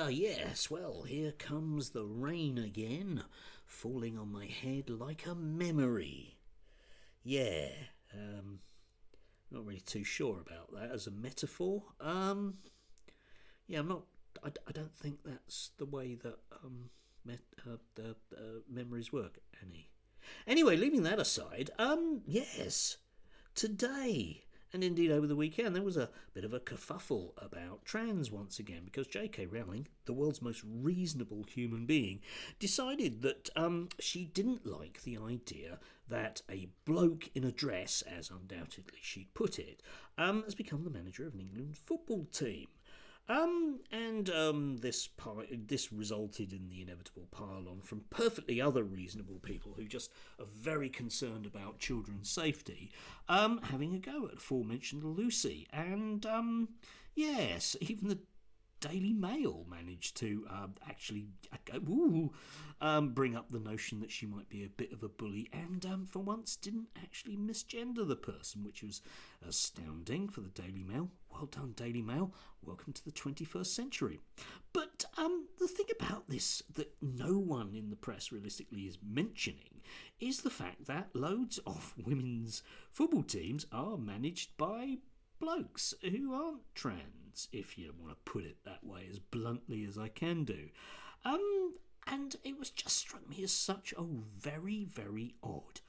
Yes, well, here comes the rain again, falling on my head like a memory. Yeah, not really too sure about that as a metaphor. Yeah, I'm not. I don't think that's the way that the memories work, Annie. Anyway, leaving that aside, yes, today and indeed over the weekend there was a bit of a kerfuffle about trans once again because J.K. Rowling, the world's most reasonable human being, decided that she didn't like the idea that a bloke in a dress, as undoubtedly she'd put it, has become the manager of an England football team. This resulted in the inevitable pile-on from perfectly other reasonable people who just are very concerned about children's safety, having a go at aforementioned Lucy. And, yes, even the Daily Mail managed to bring up the notion that she might be a bit of a bully and for once didn't actually misgender the person, which was astounding for the Daily Mail. Well done, Daily Mail. Welcome to the 21st century. But the thing about this that no one in the press realistically is mentioning is the fact that loads of women's football teams are managed by blokes who aren't trans, if you want to put it that way, as bluntly as I can do. And it was just struck me as such a very, very odd,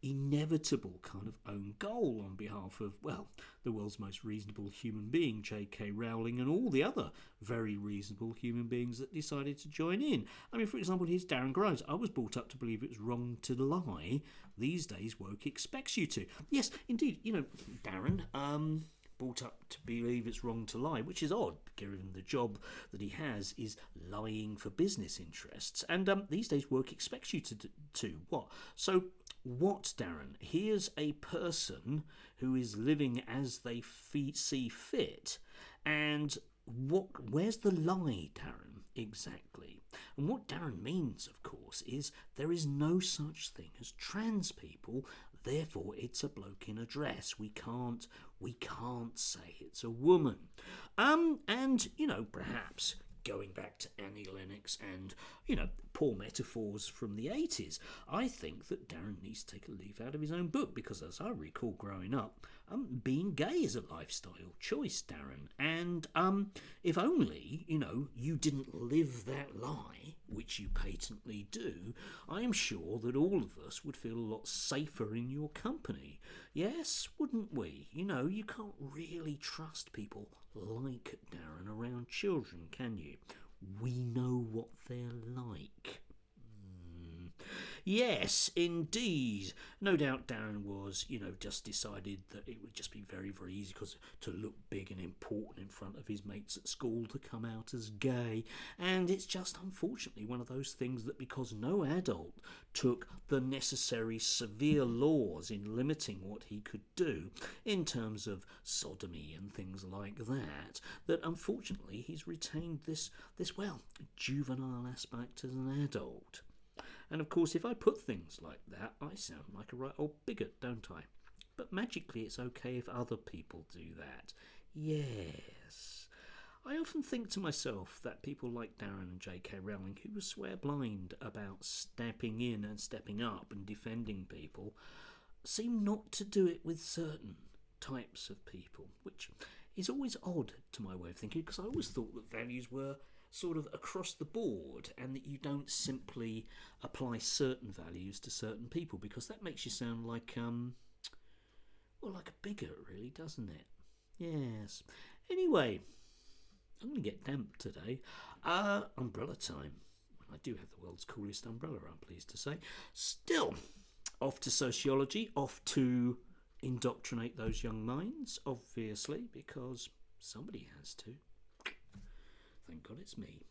inevitable kind of own goal on behalf of, well, the world's most reasonable human being, J.K. Rowling, and all the other very reasonable human beings that decided to join in. I mean, for example, here's Darren Grimes. I was brought up to believe it was wrong to lie. These days, woke expects you to. Yes, indeed, Darren, brought up to believe it's wrong to lie, which is odd, given the job that he has is lying for business interests. And these days, work expects you to what? So what, Darren? Here's a person who is living as they see fit, and where's the lie, Darren, exactly? And what Darren means, of course, is there is no such thing as trans people, therefore it's a bloke in a dress. We can't say it's a woman. And, perhaps going back to Annie Lennox and, poor metaphors from the 80s, I think that Darren needs to take a leaf out of his own book because, as I recall growing up, being gay is a lifestyle choice, Darren. And if only, you didn't live that lie, which you patently do, I am sure that all of us would feel a lot safer in your company. Yes, wouldn't we? You can't really trust people like Darren around children, can you? We know what they're like. Yes, indeed. No doubt Darren was, just decided that it would just be very, very easy to look big and important in front of his mates at school to come out as gay. And it's just unfortunately one of those things that because no adult took the necessary severe laws in limiting what he could do in terms of sodomy and things like that, that unfortunately he's retained this juvenile aspect as an adult. And of course, if I put things like that, I sound like a right old bigot, don't I? But magically it's okay if other people do that. Yes. I often think to myself that people like Darren and J.K. Rowling, who were swear blind about stepping in and stepping up and defending people, seem not to do it with certain types of people, which is always odd to my way of thinking, because I always thought that values were sort of across the board and that you don't simply apply certain values to certain people, because that makes you sound like like a bigot, really, doesn't it? Yes. Anyway, I'm going to get damp today. Umbrella time. I do have the world's coolest umbrella, I'm pleased to say. Still, off to sociology, off to indoctrinate those young minds, obviously, because somebody has to. Thank God it's me.